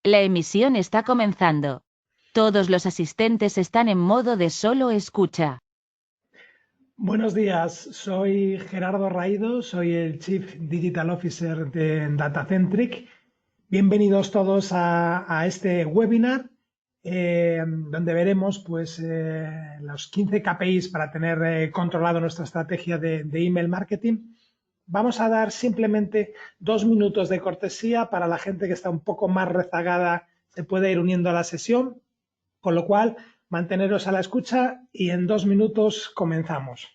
La emisión está comenzando. Todos los asistentes están en modo de solo escucha. Buenos días, soy Gerardo Raído, soy el Chief Digital Officer de Datacentric. Bienvenidos todos a este webinar donde veremos los 15 KPIs para tener controlado nuestra estrategia de email marketing. Vamos a dar simplemente 2 minutos de cortesía para la gente que está un poco más rezagada, se puede ir uniendo a la sesión, con lo cual manteneros a la escucha y en 2 minutos comenzamos.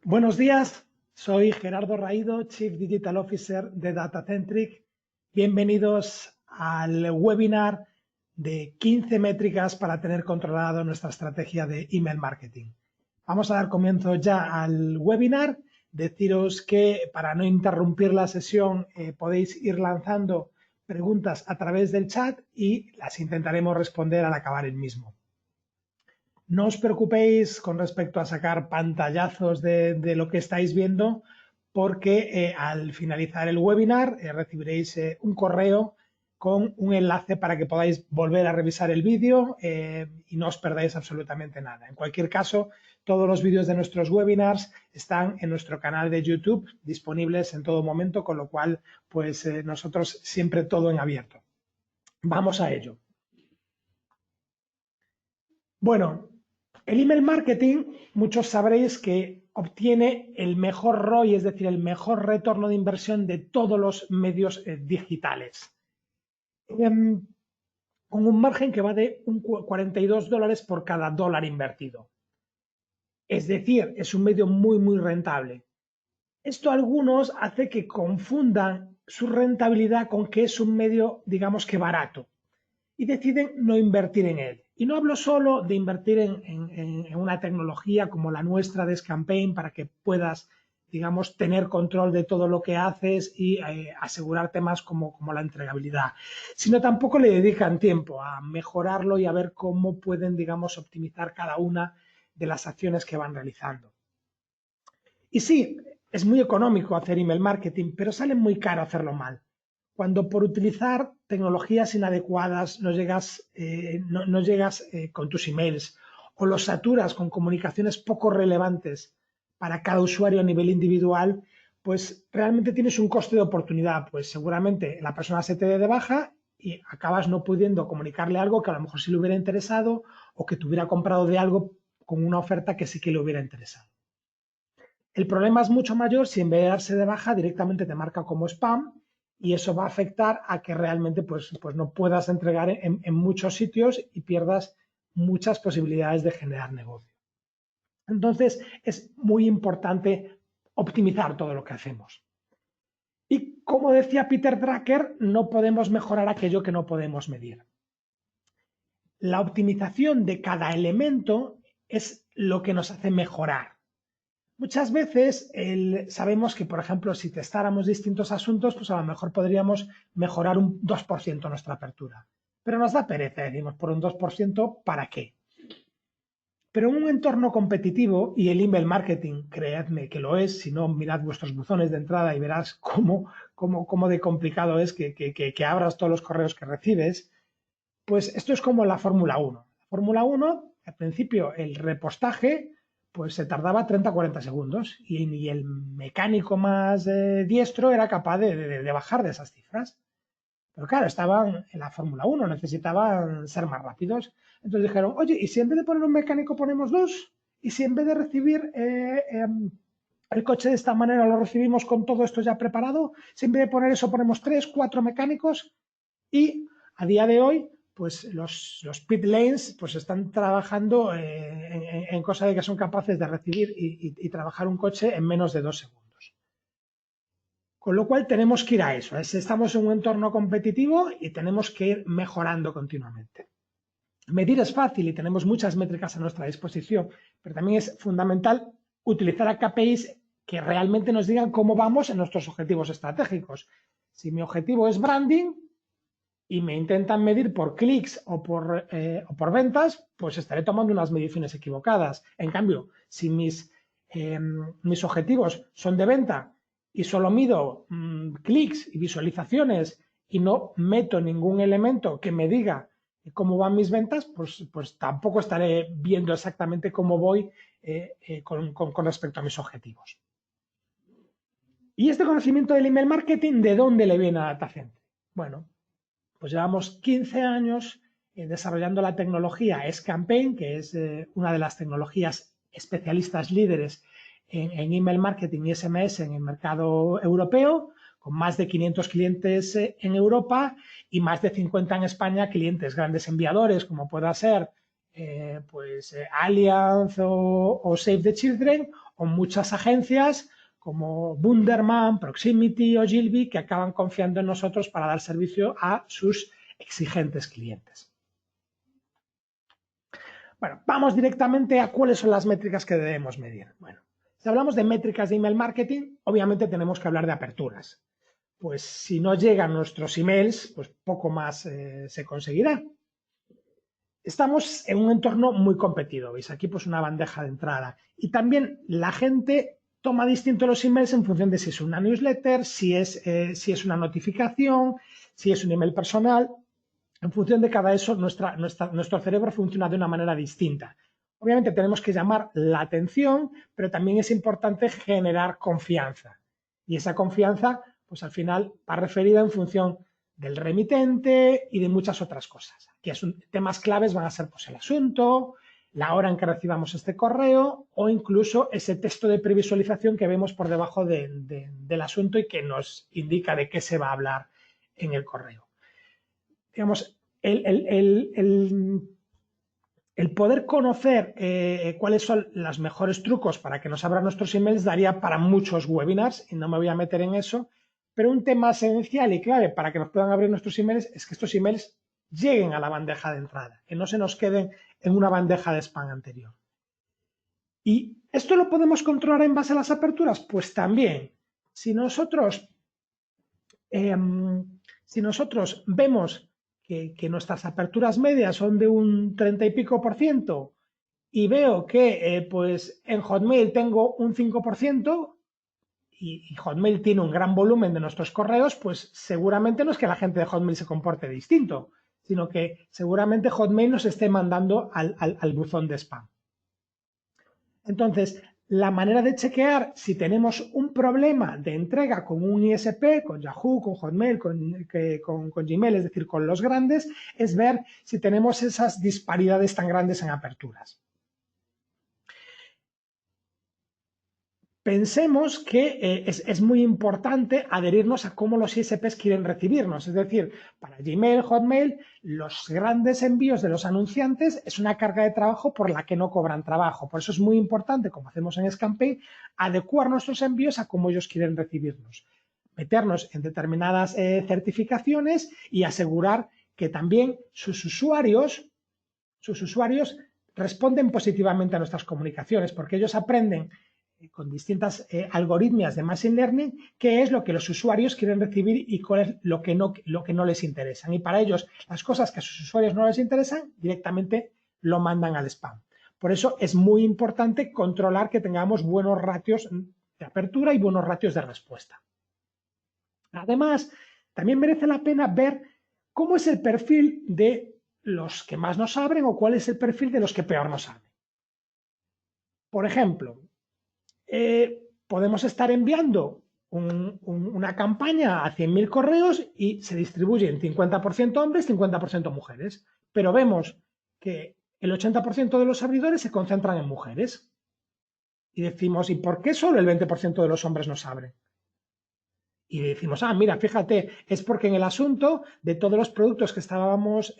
Buenos días, soy Gerardo Raído, Chief Digital Officer de Datacentric. Bienvenidos al webinar de 15 métricas para tener controlado nuestra estrategia de email marketing. Vamos a dar comienzo ya al webinar. Deciros que para no interrumpir la sesión podéis ir lanzando preguntas a través del chat y las intentaremos responder al acabar el mismo. No os preocupéis con respecto a sacar pantallazos de lo que estáis viendo, porque al finalizar el webinar recibiréis un correo con un enlace para que podáis volver a revisar el vídeo y no os perdáis absolutamente nada. En cualquier caso, todos los vídeos de nuestros webinars están en nuestro canal de YouTube disponibles en todo momento, con lo cual, pues nosotros siempre todo en abierto. Vamos a ello. Bueno, el email marketing, muchos sabréis que obtiene el mejor ROI, es decir, el mejor retorno de inversión de todos los medios digitales. Con un margen que va de $42 por cada dólar invertido. Es decir, es un medio muy rentable. Esto a algunos hace que confundan su rentabilidad con que es un medio, digamos que barato, y deciden no invertir en él. Y no hablo solo de invertir en una tecnología como la nuestra de Scampaign para que puedas, digamos, tener control de todo lo que haces y asegurar temas como la entregabilidad, sino tampoco le dedican tiempo a mejorarlo y a ver cómo pueden, digamos, optimizar cada una de las acciones que van realizando. Y sí, es muy económico hacer email marketing, pero sale muy caro hacerlo mal. Cuando por utilizar tecnologías inadecuadas no llegas con tus emails o los saturas con comunicaciones poco relevantes para cada usuario a nivel individual, pues realmente tienes un coste de oportunidad. Pues seguramente la persona se te dé de baja y acabas no pudiendo comunicarle algo que a lo mejor sí le hubiera interesado o que te hubiera comprado de algo con una oferta que sí que le hubiera interesado. El problema es mucho mayor si en vez de darse de baja directamente te marca como spam y eso va a afectar a que realmente pues no puedas entregar en muchos sitios y pierdas muchas posibilidades de generar negocio. Entonces es muy importante optimizar todo lo que hacemos. Y como decía Peter Drucker, no podemos mejorar aquello que no podemos medir. La optimización de cada elemento es lo que nos hace mejorar. Muchas veces sabemos que, por ejemplo, si testáramos distintos asuntos, pues a lo mejor podríamos mejorar un 2% nuestra apertura. Pero nos da pereza, decimos, por un 2%, ¿para qué? Pero en un entorno competitivo, y el email marketing, creedme que lo es, si no, mirad vuestros buzones de entrada y verás cómo de complicado es que abras todos los correos que recibes, pues esto es como la Fórmula 1. La Fórmula 1, al principio, el repostaje, pues se tardaba 30-40 segundos y el mecánico más diestro era capaz de bajar de esas cifras. Pero claro, estaban en la Fórmula 1, necesitaban ser más rápidos. Entonces dijeron, oye, ¿y si en vez de poner un mecánico ponemos dos? ¿Y si en vez de recibir el coche de esta manera lo recibimos con todo esto ya preparado? ¿Si en vez de poner eso ponemos 3-4 mecánicos? Y a día de hoy, pues los pit lanes pues están trabajando en cosa de que son capaces de recibir y trabajar un coche en menos de 2 segundos. Con lo cual tenemos que ir a eso. Estamos en un entorno competitivo y tenemos que ir mejorando continuamente. Medir es fácil y tenemos muchas métricas a nuestra disposición, pero también es fundamental utilizar a KPIs que realmente nos digan cómo vamos en nuestros objetivos estratégicos. Si mi objetivo es branding y me intentan medir por clics o por ventas, pues estaré tomando unas mediciones equivocadas. En cambio, si mis objetivos son de venta y solo mido clics y visualizaciones y no meto ningún elemento que me diga cómo van mis ventas, pues tampoco estaré viendo exactamente cómo voy con respecto a mis objetivos. ¿Y este conocimiento del email marketing de dónde le viene a la DataCenter? Bueno, pues llevamos 15 años desarrollando la tecnología S-Campaign, que es una de las tecnologías especialistas líderes en email marketing y SMS en el mercado europeo, con más de 500 clientes en Europa y más de 50 en España, clientes grandes enviadores, como pueda ser Allianz o Save the Children, o muchas agencias como Wunderman, Proximity o Gilby, que acaban confiando en nosotros para dar servicio a sus exigentes clientes. Bueno, vamos directamente a cuáles son las métricas que debemos medir. Bueno, si hablamos de métricas de email marketing, obviamente tenemos que hablar de aperturas. Pues si no llegan nuestros emails, pues poco más se conseguirá. Estamos en un entorno muy competido, veis aquí pues una bandeja de entrada. Y también la gente toma distinto los emails en función de si es una newsletter, si es una notificación, si es un email personal. En función de cada eso, nuestro cerebro funciona de una manera distinta. Obviamente tenemos que llamar la atención, pero también es importante generar confianza. Y esa confianza, pues al final va referida en función del remitente y de muchas otras cosas. Aquí temas claves van a ser pues, el asunto, la hora en que recibamos este correo o incluso ese texto de previsualización que vemos por debajo del asunto y que nos indica de qué se va a hablar en el correo. Digamos, el poder conocer cuáles son los mejores trucos para que nos abran nuestros emails daría para muchos webinars y no me voy a meter en eso, pero un tema esencial y clave para que nos puedan abrir nuestros emails es que estos emails lleguen a la bandeja de entrada, que no se nos queden en una bandeja de spam anterior. ¿Y esto lo podemos controlar en base a las aperturas? Pues también. Si nosotros vemos que nuestras aperturas medias son de un 30 y pico por ciento y veo que pues en Hotmail tengo un 5% y Hotmail tiene un gran volumen de nuestros correos, pues seguramente no es que la gente de Hotmail se comporte distinto, sino que seguramente Hotmail nos esté mandando al buzón de spam. Entonces, la manera de chequear si tenemos un problema de entrega con un ISP, con Yahoo, con Hotmail, con Gmail, es decir, con los grandes, es ver si tenemos esas disparidades tan grandes en aperturas. Pensemos que es muy importante adherirnos a cómo los ISPs quieren recibirnos. Es decir, para Gmail, Hotmail, los grandes envíos de los anunciantes es una carga de trabajo por la que no cobran trabajo. Por eso es muy importante, como hacemos en S-Campaign, adecuar nuestros envíos a cómo ellos quieren recibirnos. Meternos en determinadas certificaciones y asegurar que también sus usuarios responden positivamente a nuestras comunicaciones, porque ellos aprenden con distintas algoritmias de Machine Learning, qué es lo que los usuarios quieren recibir y cuál es lo que no les interesa. Y para ellos, las cosas que a sus usuarios no les interesan, directamente lo mandan al spam. Por eso es muy importante controlar que tengamos buenos ratios de apertura y buenos ratios de respuesta. Además, también merece la pena ver cómo es el perfil de los que más nos abren o cuál es el perfil de los que peor nos abren. Por ejemplo, podemos estar enviando una campaña a 100.000 correos y se distribuyen 50% hombres, 50% mujeres, pero vemos que el 80% de los abridores se concentran en mujeres. Y decimos, ¿y por qué solo el 20% de los hombres nos abren? Y decimos, mira, fíjate, es porque en el asunto de todos los productos que estábamos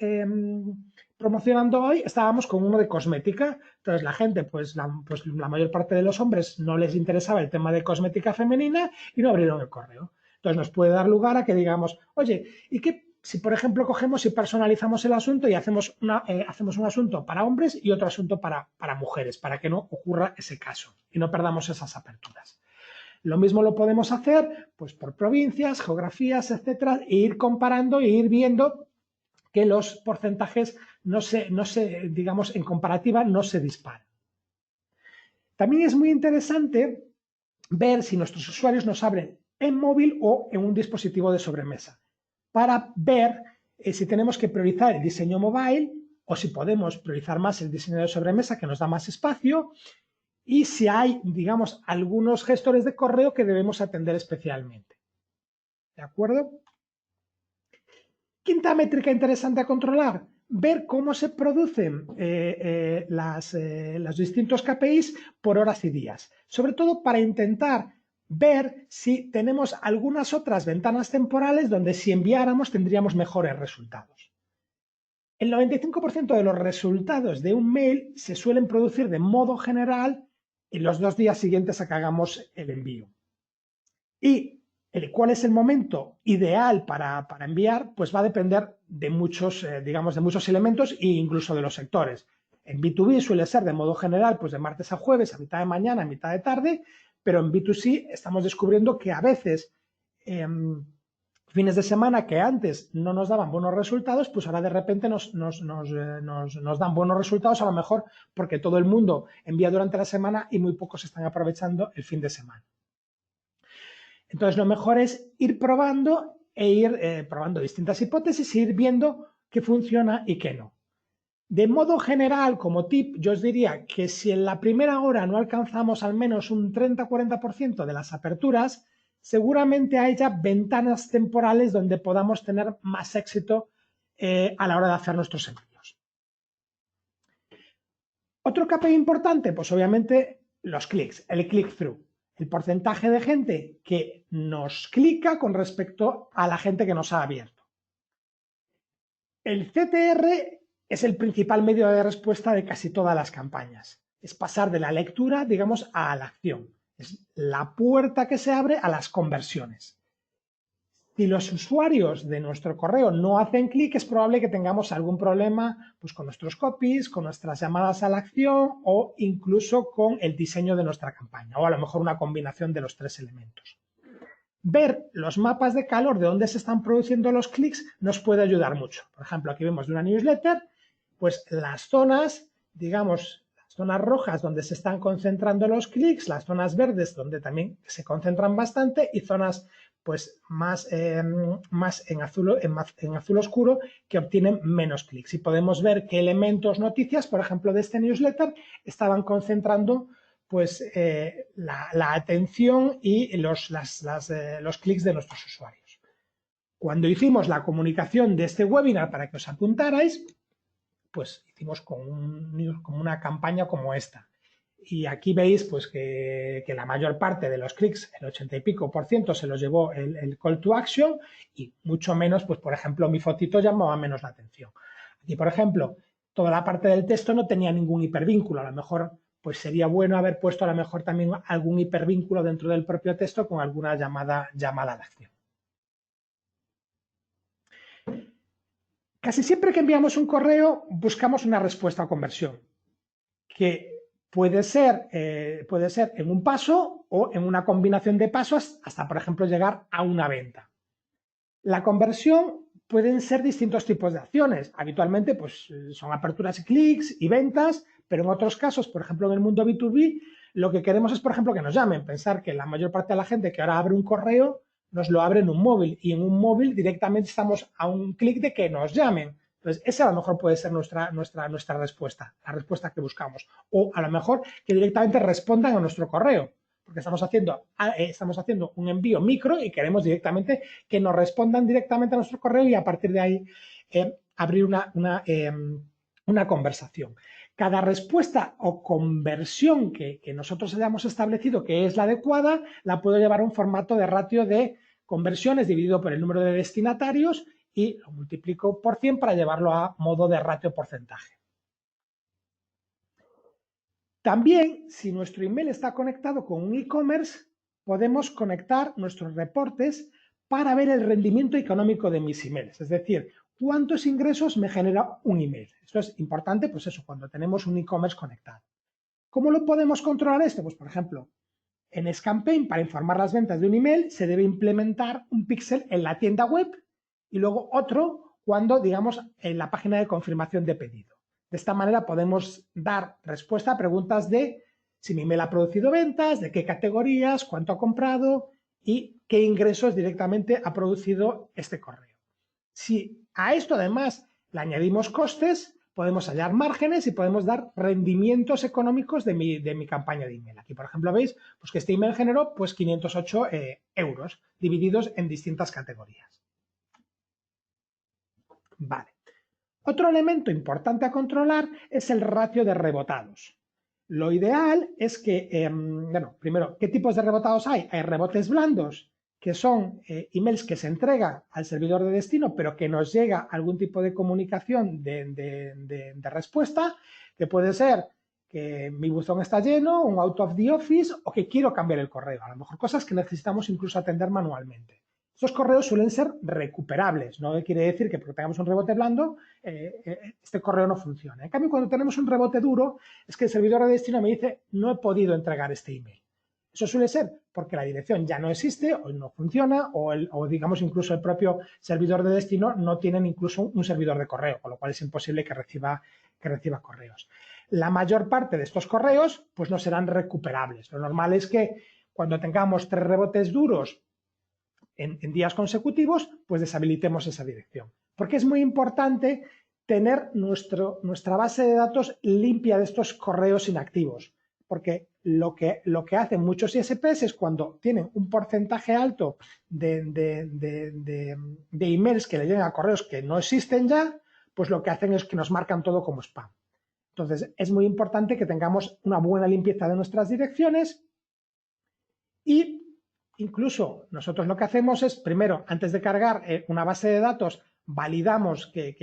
promocionando hoy, estábamos con uno de cosmética. Entonces la gente, pues la mayor parte de los hombres no les interesaba el tema de cosmética femenina y no abrieron el correo. Entonces nos puede dar lugar a que digamos, oye, ¿y qué si, por ejemplo, cogemos y personalizamos el asunto y hacemos un asunto para hombres y otro asunto para mujeres, para que no ocurra ese caso y no perdamos esas aperturas? Lo mismo lo podemos hacer pues, por provincias, geografías, etcétera, e ir comparando e ir viendo que los porcentajes digamos, en comparativa no se disparan. También es muy interesante ver si nuestros usuarios nos abren en móvil o en un dispositivo de sobremesa, para ver si tenemos que priorizar el diseño mobile o si podemos priorizar más el diseño de sobremesa, que nos da más espacio, y si hay, digamos, algunos gestores de correo que debemos atender especialmente. ¿De acuerdo? Quinta métrica interesante a controlar, ver cómo se producen los distintos KPIs por horas y días, sobre todo para intentar ver si tenemos algunas otras ventanas temporales donde si enviáramos tendríamos mejores resultados. El 95% de los resultados de un mail se suelen producir de modo general en los 2 días siguientes a que hagamos el envío. Y cuál es el momento ideal para enviar, pues va a depender de muchos, digamos, de muchos elementos e incluso de los sectores. En B2B suele ser de modo general, pues de martes a jueves, a mitad de mañana, a mitad de tarde, pero en B2C estamos descubriendo que a veces fines de semana que antes no nos daban buenos resultados, pues ahora de repente nos dan buenos resultados, a lo mejor porque todo el mundo envía durante la semana y muy pocos están aprovechando el fin de semana. Entonces lo mejor es ir probando e ir probando distintas hipótesis e ir viendo qué funciona y qué no. De modo general, como tip, yo os diría que si en la primera hora no alcanzamos al menos un 30-40% de las aperturas, seguramente hay ya ventanas temporales donde podamos tener más éxito a la hora de hacer nuestros envíos. Otro KPI importante, pues obviamente los clics, el click-through, el porcentaje de gente que nos clica con respecto a la gente que nos ha abierto. El CTR es el principal medio de respuesta de casi todas las campañas. Es pasar de la lectura, digamos, a la acción. Es la puerta que se abre a las conversiones. Si los usuarios de nuestro correo no hacen clic, es probable que tengamos algún problema pues, con nuestros copies, con nuestras llamadas a la acción o incluso con el diseño de nuestra campaña, o a lo mejor una combinación de los 3 elementos. Ver los mapas de calor de dónde se están produciendo los clics nos puede ayudar mucho. Por ejemplo, aquí vemos de una newsletter, pues las zonas, digamos, las zonas rojas donde se están concentrando los clics, las zonas verdes donde también se concentran bastante y zonas pues más en azul oscuro que obtienen menos clics. Y podemos ver qué elementos, noticias, por ejemplo, de este newsletter estaban concentrando pues la atención y los clics de nuestros usuarios. Cuando hicimos la comunicación de este webinar para que os apuntarais, pues hicimos como una campaña como esta. Y aquí veis pues que la mayor parte de los clics, el 80 y pico % se los llevó el call to action y mucho menos, pues por ejemplo, mi fotito llamaba menos la atención. Aquí, por ejemplo, toda la parte del texto no tenía ningún hipervínculo. A lo mejor pues sería bueno haber puesto a lo mejor también algún hipervínculo dentro del propio texto con alguna llamada a la acción. Casi siempre que enviamos un correo buscamos una respuesta o conversión, que puede ser en un paso o en una combinación de pasos hasta, por ejemplo, llegar a una venta. La conversión pueden ser distintos tipos de acciones. Habitualmente pues, son aperturas y clics y ventas, Pero en otros casos, por ejemplo, en el mundo B2B, lo que queremos es, por ejemplo, que nos llamen. Pensar que la mayor parte de la gente que ahora abre un correo nos lo abre en un móvil y en un móvil directamente estamos a un clic de que nos llamen. Entonces, esa a lo mejor puede ser nuestra respuesta, la respuesta que buscamos. O a lo mejor que directamente respondan a nuestro correo, porque estamos haciendo un envío micro y queremos directamente que nos respondan directamente a nuestro correo y a partir de ahí abrir una conversación. Cada respuesta o conversión que nosotros hayamos establecido que es la adecuada, la puedo llevar a un formato de ratio de conversiones dividido por el número de destinatarios y lo multiplico por 100 para llevarlo a modo de ratio porcentaje. También, si nuestro email está conectado con un e-commerce, podemos conectar nuestros reportes para ver el rendimiento económico de mis emails. Es decir, cuántos ingresos me genera un email. Esto es importante, pues eso, cuando tenemos un e-commerce conectado. ¿Cómo lo podemos controlar esto? Pues, por ejemplo, en Scampaign, para informar las ventas de un email, se debe implementar un píxel en la tienda web y luego otro cuando, digamos, en la página de confirmación de pedido. De esta manera podemos dar respuesta a preguntas de si mi email ha producido ventas, de qué categorías, cuánto ha comprado y qué ingresos directamente ha producido este correo. Si a esto además le añadimos costes, podemos hallar márgenes y podemos dar rendimientos económicos de mi campaña de email. Aquí, por ejemplo, veis pues, que este email generó pues, 508 euros divididos en distintas categorías. Vale. Otro elemento importante a controlar es el ratio de rebotados. Lo ideal es que, bueno, primero, ¿qué tipos de rebotados hay? Hay rebotes blandos, que son emails que se entregan al servidor de destino, pero que nos llega algún tipo de comunicación de respuesta, que puede ser que mi buzón está lleno, un out of the office o que quiero cambiar el correo. A lo mejor cosas que necesitamos incluso atender manualmente. Estos correos suelen ser recuperables, no quiere decir que porque tengamos un rebote blando, este correo no funcione. En cambio, cuando tenemos un rebote duro, es que el servidor de destino me dice no he podido entregar este email. Eso suele ser porque la dirección ya no existe o no funciona o digamos incluso el propio servidor de destino no tiene incluso un servidor de correo, con lo cual es imposible que reciba correos. La mayor parte de estos correos pues no serán recuperables. Lo normal es que cuando tengamos 3 rebotes duros en días consecutivos, pues deshabilitemos esa dirección. Porque es muy importante tener nuestra base de datos limpia de estos correos inactivos. Porque lo que hacen muchos ISPs es cuando tienen un porcentaje alto de emails que le llegan a correos que no existen ya, pues lo que hacen es que nos marcan todo como spam. Entonces, es muy importante que tengamos una buena limpieza de nuestras direcciones y incluso nosotros lo que hacemos es, primero, antes de cargar una base de datos, validamos que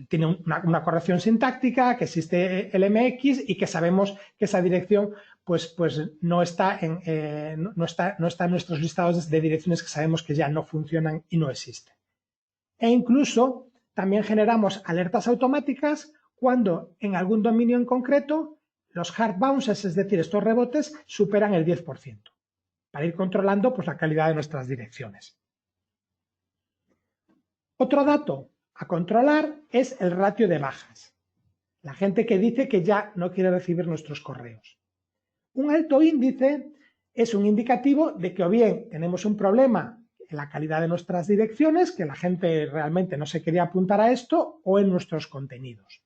tiene una corrección sintáctica, que existe el MX y que sabemos que esa dirección pues no está en nuestros listados de direcciones que sabemos que ya no funcionan y no existen. E incluso también generamos alertas automáticas cuando en algún dominio en concreto los hard bounces, es decir, estos rebotes, superan el 10%, para ir controlando pues, la calidad de nuestras direcciones. Otro dato a controlar es el ratio de bajas. La gente que dice que ya no quiere recibir nuestros correos. Un alto índice es un indicativo de que o bien tenemos un problema en la calidad de nuestras direcciones, que la gente realmente no se quería apuntar a esto, o en nuestros contenidos.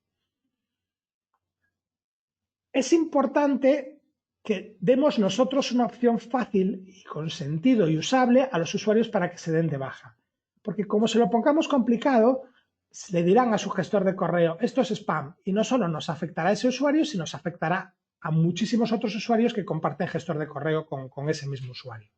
Es importante que demos nosotros una opción fácil y con sentido y usable a los usuarios para que se den de baja. Porque como se lo pongamos complicado, le dirán a su gestor de correo, esto es spam, y no solo nos afectará a ese usuario, sino nos afectará a muchísimos otros usuarios que comparten gestor de correo con ese mismo usuario.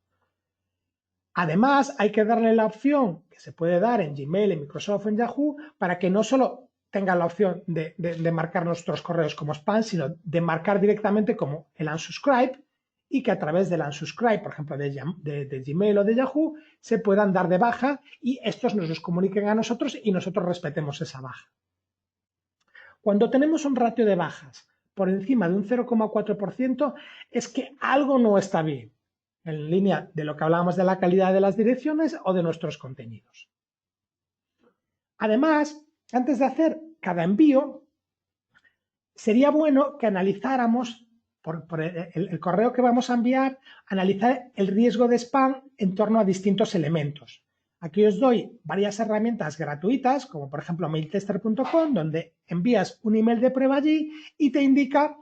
Además, hay que darle la opción que se puede dar en Gmail, en Microsoft o en Yahoo, para que no solo tenga la opción de marcar nuestros correos como spam, sino de marcar directamente como el unsubscribe y que a través del unsubscribe, por ejemplo, de Gmail o de Yahoo, se puedan dar de baja y estos nos los comuniquen a nosotros y nosotros respetemos esa baja. Cuando tenemos un ratio de bajas por encima de un 0,4%, es que algo no está bien, en línea de lo que hablábamos de la calidad de las direcciones o de nuestros contenidos. Además, antes de hacer cada envío, sería bueno que analizáramos, por el correo que vamos a enviar, analizar el riesgo de spam en torno a distintos elementos. Aquí os doy varias herramientas gratuitas, como por ejemplo mailtester.com, donde envías un email de prueba allí y te indica,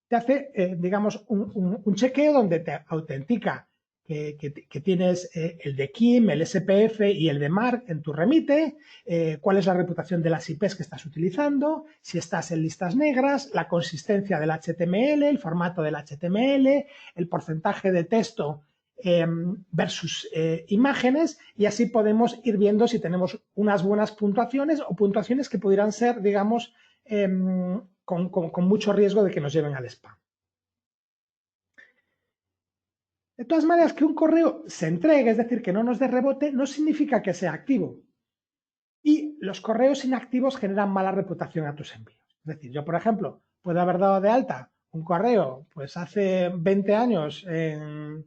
te hace, digamos, un chequeo donde te autentica que tienes el de KIM, el SPF y el de MARC en tu remite, cuál es la reputación de las IPs que estás utilizando, si estás en listas negras, la consistencia del HTML, el formato del HTML, el porcentaje de texto versus imágenes, y así podemos ir viendo si tenemos unas buenas puntuaciones o puntuaciones que pudieran ser, digamos, con mucho riesgo de que nos lleven al spam. De todas maneras, que un correo se entregue, es decir, que no nos dé rebote, no significa que sea activo. Y los correos inactivos generan mala reputación a tus envíos. Es decir, yo, por ejemplo, puedo haber dado de alta un correo pues hace 20 años en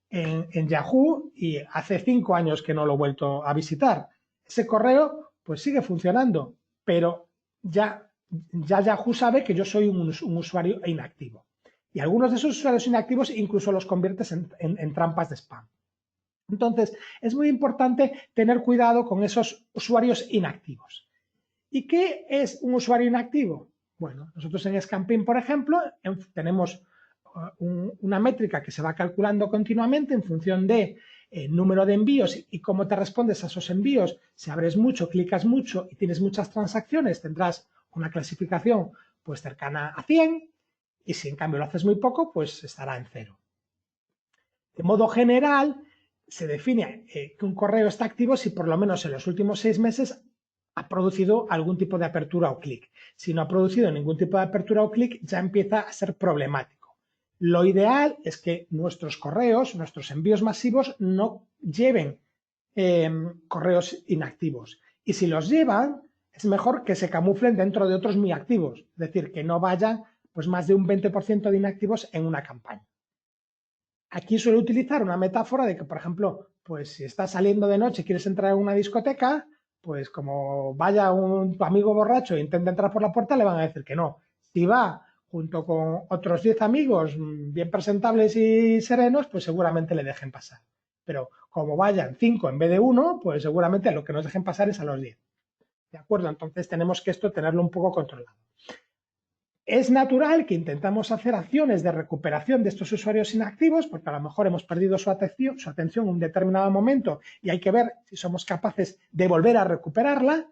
Yahoo y hace 5 años que no lo he vuelto a visitar. Ese correo pues sigue funcionando, pero ya Yahoo sabe que yo soy un usuario inactivo. Y algunos de esos usuarios inactivos incluso los conviertes en trampas de spam. Entonces, es muy importante tener cuidado con esos usuarios inactivos. ¿Y qué es un usuario inactivo? Bueno, nosotros en Scampin, por ejemplo, tenemos una métrica que se va calculando continuamente en función de número de envíos y cómo te respondes a esos envíos. Si abres mucho, clicas mucho y tienes muchas transacciones, tendrás una clasificación pues cercana a 100, y si en cambio lo haces muy poco, pues estará en 0. De modo general, se define que un correo está activo si por lo menos en los últimos 6 meses ha producido algún tipo de apertura o clic. Si no ha producido ningún tipo de apertura o clic, ya empieza a ser problemático. Lo ideal es que nuestros correos, nuestros envíos masivos, no lleven correos inactivos. Y si los llevan, es mejor que se camuflen dentro de otros muy activos. Es decir, que no vayan pues, más de un 20% de inactivos en una campaña. Aquí suelo utilizar una metáfora de que, por ejemplo, pues si estás saliendo de noche y quieres entrar a una discoteca, pues como vaya tu amigo borracho e intenta entrar por la puerta, le van a decir que no. Si va junto con otros 10 amigos bien presentables y serenos, pues seguramente le dejen pasar. Pero como vayan 5 en vez de 1, pues seguramente a lo que nos dejen pasar es a los 10. ¿De acuerdo? Entonces tenemos que esto tenerlo un poco controlado. Es natural que intentamos hacer acciones de recuperación de estos usuarios inactivos porque a lo mejor hemos perdido su atención en un determinado momento y hay que ver si somos capaces de volver a recuperarla,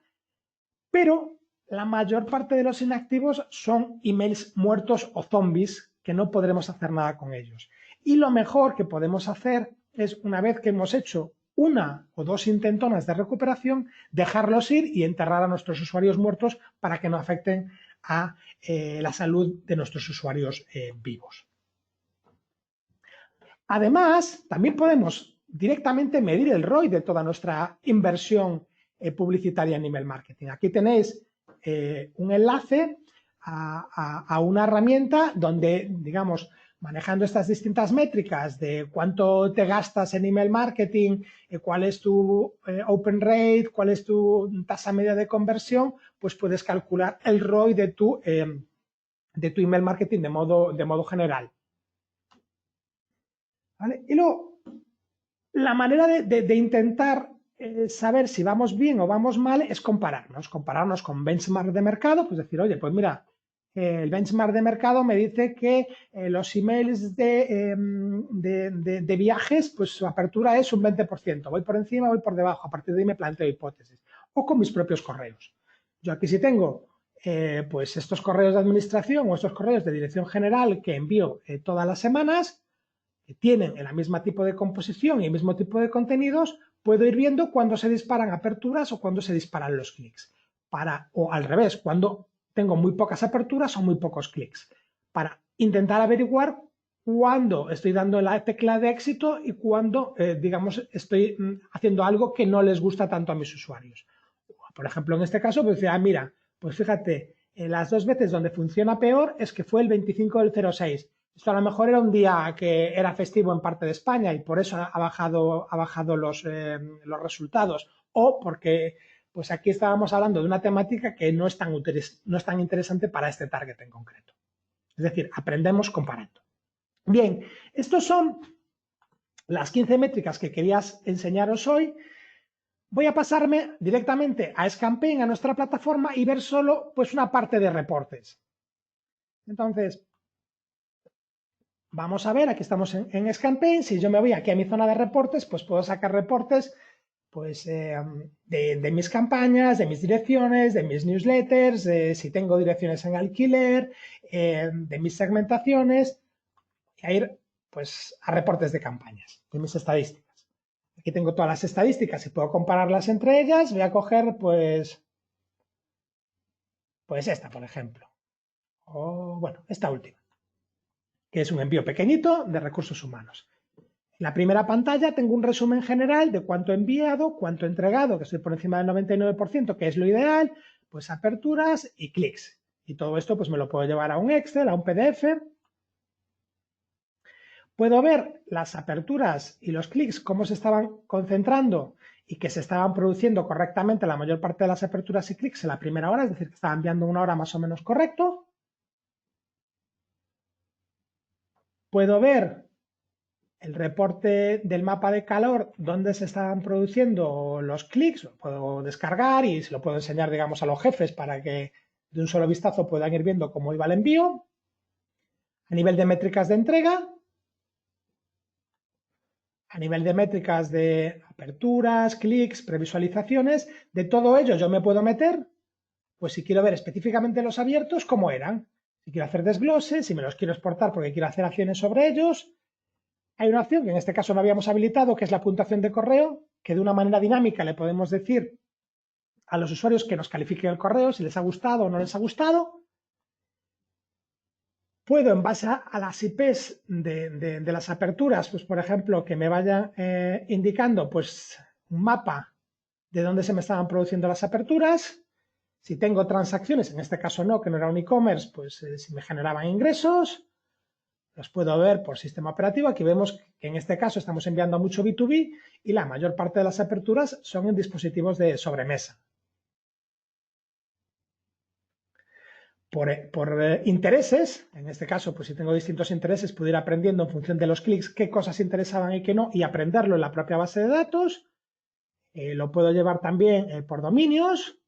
pero la mayor parte de los inactivos son emails muertos o zombies que no podremos hacer nada con ellos. Y lo mejor que podemos hacer es, una vez que hemos hecho una o dos intentonas de recuperación, dejarlos ir y enterrar a nuestros usuarios muertos para que no afecten a la salud de nuestros usuarios vivos. Además, también podemos directamente medir el ROI de toda nuestra inversión publicitaria en email marketing. Aquí tenéis un enlace a una herramienta donde, digamos, manejando estas distintas métricas de cuánto te gastas en email marketing, cuál es tu open rate, cuál es tu tasa media de conversión, pues puedes calcular el ROI de tu email marketing de modo general. ¿Vale? Y luego, la manera de intentar saber si vamos bien o vamos mal es compararnos con benchmark de mercado, pues decir, oye, pues mira, el benchmark de mercado me dice que los emails de viajes, pues su apertura es un 20%. Voy por encima, voy por debajo. A partir de ahí me planteo hipótesis. O con mis propios correos. Yo aquí sí tengo pues estos correos de administración o estos correos de dirección general que envío todas las semanas, que tienen el mismo tipo de composición y el mismo tipo de contenidos, puedo ir viendo cuándo se disparan aperturas o cuándo se disparan los clics. O al revés, cuando tengo muy pocas aperturas o muy pocos clics, para intentar averiguar cuándo estoy dando la tecla de éxito y cuándo, digamos, estoy haciendo algo que no les gusta tanto a mis usuarios. Por ejemplo, en este caso, pues mira, pues fíjate, las 2 veces donde funciona peor es que fue el 25 del 06. Esto a lo mejor era un día que era festivo en parte de España y por eso ha bajado los resultados. O porque pues aquí estábamos hablando de una temática que no es tan interesante para este target en concreto. Es decir, aprendemos comparando. Bien, estos son las 15 métricas que querías enseñaros hoy. Voy a pasarme directamente a Scampaign, a nuestra plataforma, y ver solo pues, una parte de reportes. Entonces, vamos a ver, aquí estamos en Scampaign. Si yo me voy aquí a mi zona de reportes, pues puedo sacar reportes pues, de mis campañas, de mis direcciones, de mis newsletters, si tengo direcciones en alquiler, de mis segmentaciones, y a ir pues, a reportes de campañas, de mis estadísticas. Aquí tengo todas las estadísticas y puedo compararlas entre ellas. Voy a coger pues esta, por ejemplo. O, bueno, esta última, que es un envío pequeñito de recursos humanos. En la primera pantalla tengo un resumen general de cuánto he enviado, cuánto he entregado, que estoy por encima del 99%, que es lo ideal, pues aperturas y clics. Y todo esto pues me lo puedo llevar a un Excel, a un PDF. Puedo ver las aperturas y los clics, cómo se estaban concentrando y que se estaban produciendo correctamente la mayor parte de las aperturas y clics en la primera hora, es decir, que estaba enviando una hora más o menos correcto. Puedo ver el reporte del mapa de calor donde se estaban produciendo los clics, lo puedo descargar y se lo puedo enseñar, digamos, a los jefes para que de un solo vistazo puedan ir viendo cómo iba el envío. A nivel de métricas de entrega, a nivel de métricas de aperturas, clics, previsualizaciones, de todo ello yo me puedo meter, pues si quiero ver específicamente los abiertos, cómo eran. Si quiero hacer desgloses, si me los quiero exportar porque quiero hacer acciones sobre ellos. Hay una opción que en este caso no habíamos habilitado, que es la puntuación de correo, que de una manera dinámica le podemos decir a los usuarios que nos califiquen el correo, si les ha gustado o no les ha gustado. Puedo, en base a las IPs de las aperturas, pues por ejemplo, que me vayan indicando pues un mapa de dónde se me estaban produciendo las aperturas. Si tengo transacciones, en este caso no, que no era un e-commerce, pues si me generaban ingresos. Los puedo ver por sistema operativo. Aquí vemos que en este caso estamos enviando a mucho B2B y la mayor parte de las aperturas son en dispositivos de sobremesa. Por intereses, en este caso, pues si tengo distintos intereses, puedo ir aprendiendo en función de los clics qué cosas interesaban y qué no, y aprenderlo en la propia base de datos. Lo puedo llevar también por dominios,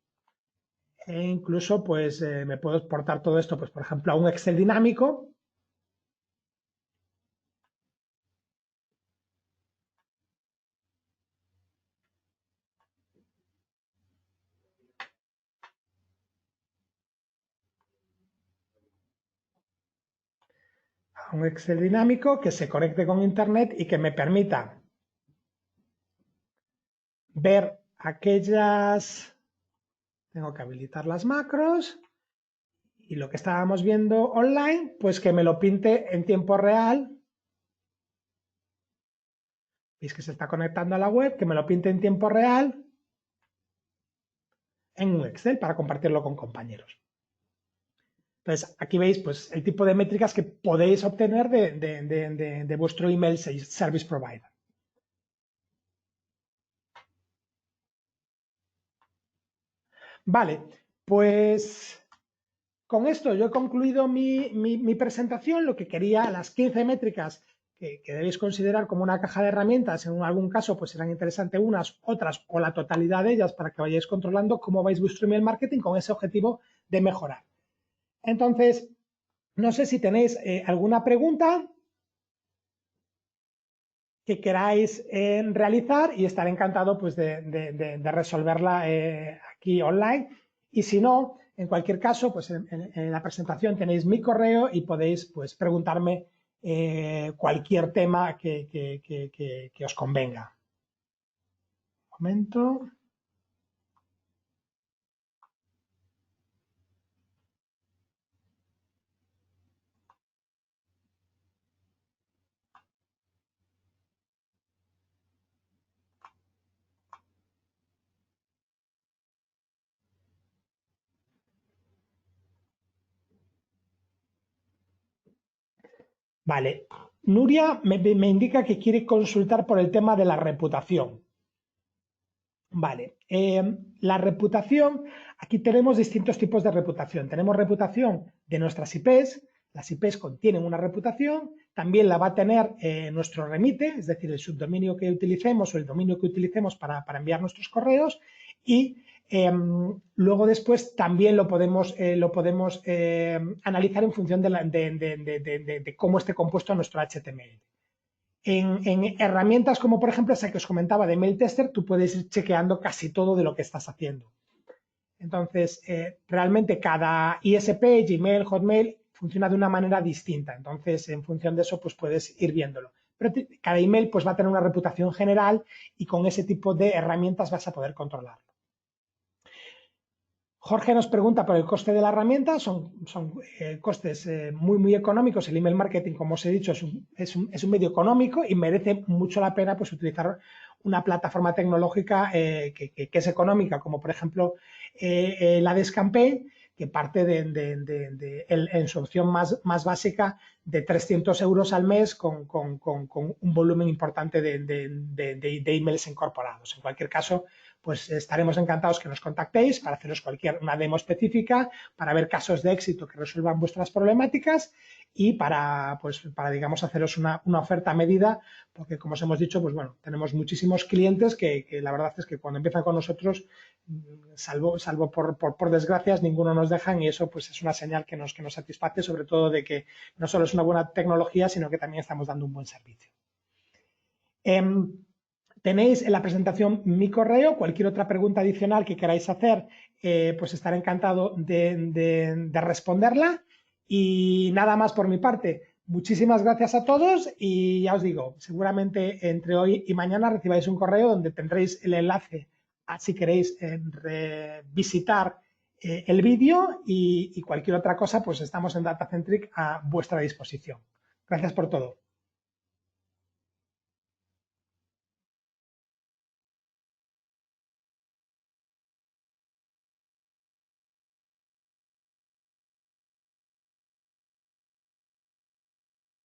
e incluso pues me puedo exportar todo esto, pues por ejemplo, a un Excel dinámico. A un Excel dinámico que se conecte con Internet y que me permita ver aquellas, tengo que habilitar las macros, y lo que estábamos viendo online, pues que me lo pinte en tiempo real. Veis que se está conectando a la web, que me lo pinte en tiempo real en un Excel para compartirlo con compañeros. Entonces, aquí veis pues, el tipo de métricas que podéis obtener de vuestro email service provider. Vale, pues con esto yo he concluido mi presentación. Lo que quería, las 15 métricas que debéis considerar como una caja de herramientas. En algún caso pues serán interesantes unas, otras o la totalidad de ellas para que vayáis controlando cómo vais vuestro email marketing con ese objetivo de mejorar. Entonces, no sé si tenéis alguna pregunta que queráis realizar y estaré encantado pues, de resolverla aquí online. Y si no, en cualquier caso, pues en la presentación tenéis mi correo y podéis pues, preguntarme cualquier tema que os convenga. Un momento. Vale. Nuria me indica que quiere consultar por el tema de la reputación. Vale, la reputación, aquí tenemos distintos tipos de reputación. Tenemos reputación de nuestras IPs, las IPs contienen una reputación, también la va a tener nuestro remite, es decir, el subdominio que utilicemos o el dominio que utilicemos para enviar nuestros correos y luego después también lo podemos analizar en función de cómo esté compuesto nuestro HTML. En herramientas como por ejemplo esa que os comentaba de Mail Tester, tú puedes ir chequeando casi todo de lo que estás haciendo. Entonces, realmente cada ISP, Gmail, Hotmail, funciona de una manera distinta. Entonces, en función de eso, pues puedes ir viéndolo. Pero cada email pues va a tener una reputación general y con ese tipo de herramientas vas a poder controlarlo. Jorge nos pregunta por el coste de la herramienta, son costes muy económicos. El email marketing, como os he dicho, es un medio económico y merece mucho la pena pues, utilizar una plataforma tecnológica que es económica, como por ejemplo la de Scampaign, que parte en su opción más básica de 300 euros al mes con un volumen importante de emails incorporados. En cualquier caso, pues estaremos encantados que nos contactéis para haceros una demo específica, para ver casos de éxito que resuelvan vuestras problemáticas y para digamos, haceros una oferta a medida, porque como os hemos dicho, pues bueno, tenemos muchísimos clientes que la verdad es que cuando empiezan con nosotros, salvo por desgracias, ninguno nos dejan y eso pues es una señal que nos satisface, sobre todo de que no solo es una buena tecnología, sino que también estamos dando un buen servicio. Tenéis en la presentación mi correo, cualquier otra pregunta adicional que queráis hacer, pues estaré encantado de responderla. Y nada más por mi parte. Muchísimas gracias a todos y ya os digo, seguramente entre hoy y mañana recibáis un correo donde tendréis el enlace a, si queréis visitar el vídeo y cualquier otra cosa, pues estamos en DataCentric a vuestra disposición. Gracias por todo.